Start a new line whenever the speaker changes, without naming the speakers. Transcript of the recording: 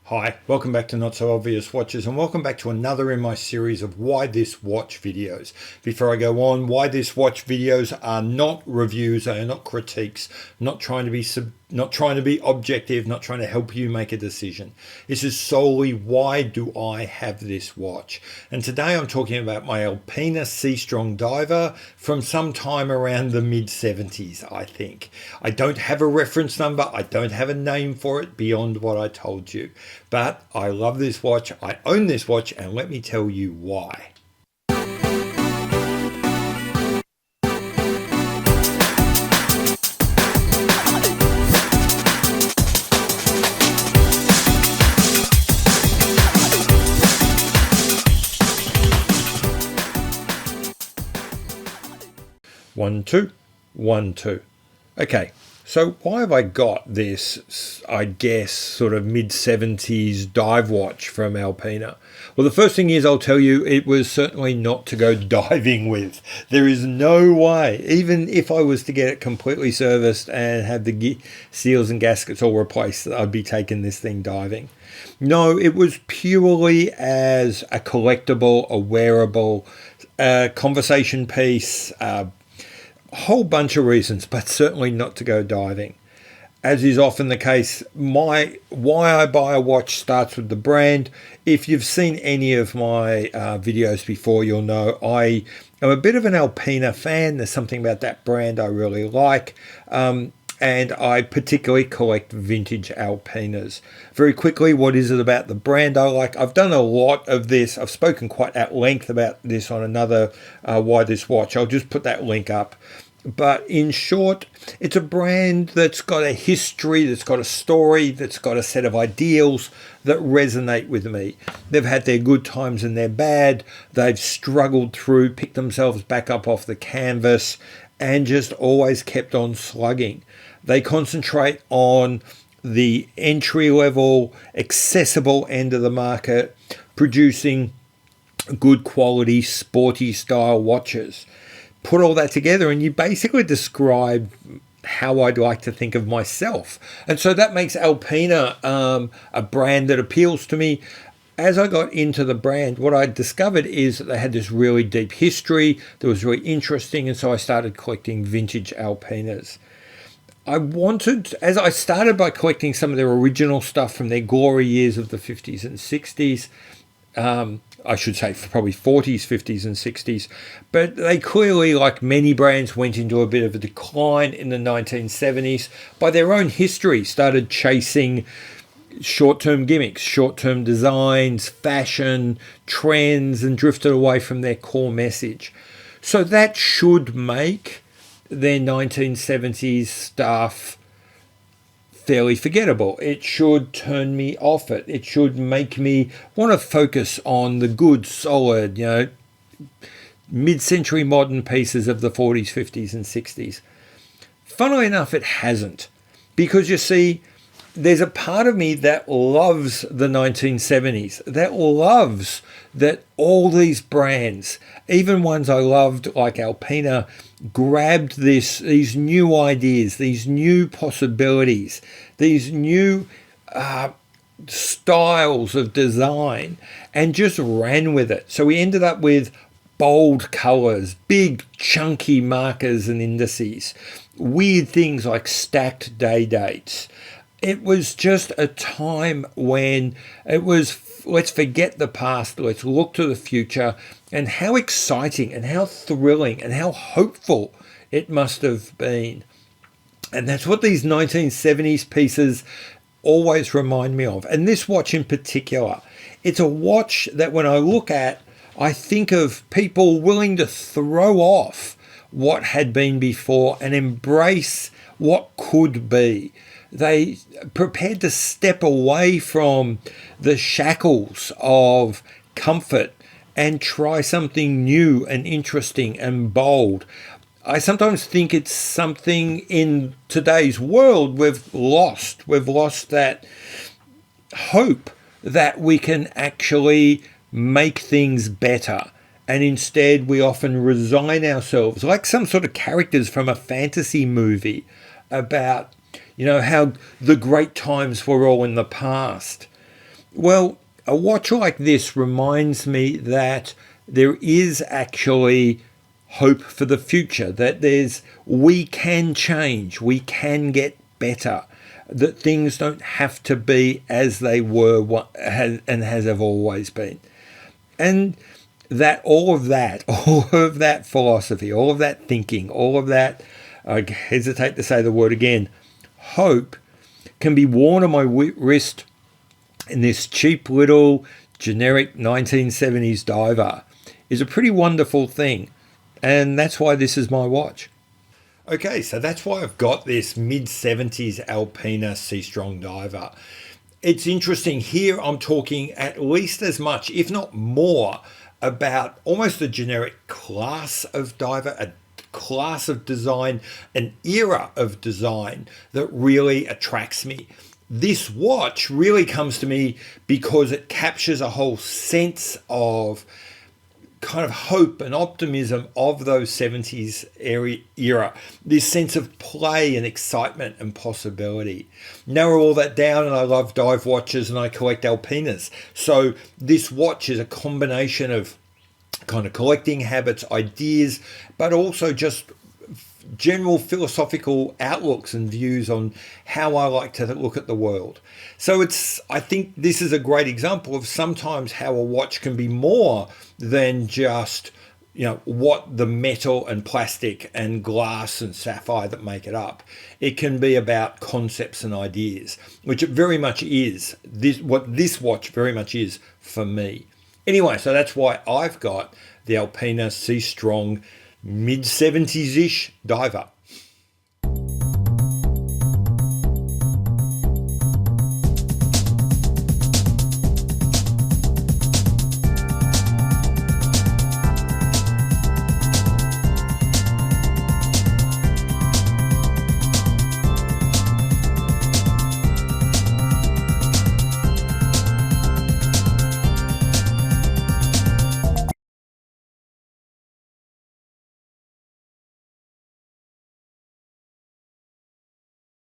Hi, welcome back to Not So Obvious Watches, and welcome back to another in my series of Why This Watch videos. Before I go on, Why This Watch videos are not reviews, they are not critiques, not trying to be objective, not trying to help you make a decision. This is solely why do I have this watch. And today I'm talking about my Alpina Sea Strong Diver from sometime around the mid-70s, I think. I don't have a reference number, I don't have a name for it beyond what I told you. But I love this watch, I own this watch, and let me tell you why. One, two, 1, 2. Okay. So why have I got this, I guess, sort of mid-70s dive watch from Alpina? Well, the first thing is I'll tell you it was certainly not to go diving with. There is no way, even if I was to get it completely serviced and have the seals and gaskets all replaced, that I'd be taking this thing diving. No, it was purely as a collectible, a wearable, conversation piece, whole bunch of reasons, but certainly not to go diving. As is often the case, why I buy a watch starts with the brand. If you've seen any of my videos before, you'll know I am a bit of an Alpina fan. There's something about that brand I really like. And I particularly collect vintage Alpinas. Very quickly, what is it about the brand I like? I've done a lot of this. I've spoken quite at length about this on another Why This Watch. I'll just put that link up. But in short, it's a brand that's got a history, that's got a story, that's got a set of ideals that resonate with me. They've had their good times and their bad. They've struggled through, picked themselves back up off the canvas, and just always kept on slugging. They concentrate on the entry-level, accessible end of the market, producing good quality, sporty style watches. Put all that together and you basically describe how I'd like to think of myself. And so that makes Alpina a brand that appeals to me. As I got into the brand, what I discovered is that they had this really deep history that was really interesting, and so I started collecting vintage Alpinas. As I started by collecting some of their original stuff from their glory years of the 50s and 60s, I should say probably 40s, 50s and 60s. But they clearly, like many brands, went into a bit of a decline in the 1970s. By their own history, started chasing short-term gimmicks, short-term designs, fashion, trends, and drifted away from their core message. So that should make their 1970s stuff fairly forgettable. It should turn me off it. It should make me want to focus on the good, solid, mid-century modern pieces of the 40s, 50s and 60s. Funnily enough, it hasn't. Because you see, there's a part of me that loves the 1970s, that loves that all these brands, even ones I loved like Alpina, grabbed these new ideas, these new possibilities, these new styles of design, and just ran with it. So we ended up with bold colors, big chunky markers and indices, weird things like stacked day dates. It was just a time when it was, let's forget the past, let's look to the future, and how exciting and how thrilling and how hopeful it must have been. And that's what these 1970s pieces always remind me of. And this watch in particular, it's a watch that when I look at, I think of people willing to throw off what had been before and embrace what could be. They prepared to step away from the shackles of comfort and try something new and interesting and bold. I sometimes think it's something in today's world we've lost. We've lost that hope that we can actually make things better. And instead we often resign ourselves like some sort of characters from a fantasy movie about, how the great times were all in the past. Well, a watch like this reminds me that there is actually hope for the future, that we can change, we can get better, that things don't have to be as they were and as have always been. And that all of that, all of that philosophy, all of that thinking, all of that, I hesitate to say the word again, hope, can be worn on my wrist in this cheap little generic 1970s diver, is a pretty wonderful thing. And that's why this is my watch. Okay, so that's why I've got this mid-70s Alpina Sea Strong diver. It's interesting here, I'm talking at least as much, if not more, about almost a generic class of diver, a class of design, an era of design that really attracts me. This watch really comes to me because it captures a whole sense of kind of hope and optimism of those 70s era, this sense of play and excitement and possibility. Narrow all that down, and I love dive watches and I collect Alpinas. So this watch is a combination of kind of collecting habits, ideas, but also just general philosophical outlooks and views on how I like to look at the world. So I think this is a great example of sometimes how a watch can be more than just, what the metal and plastic and glass and sapphire that make it up. It can be about concepts and ideas, which it very much is. What this watch very much is for me. Anyway, so that's why I've got the Alpina Sea Strong mid-70s-ish diver.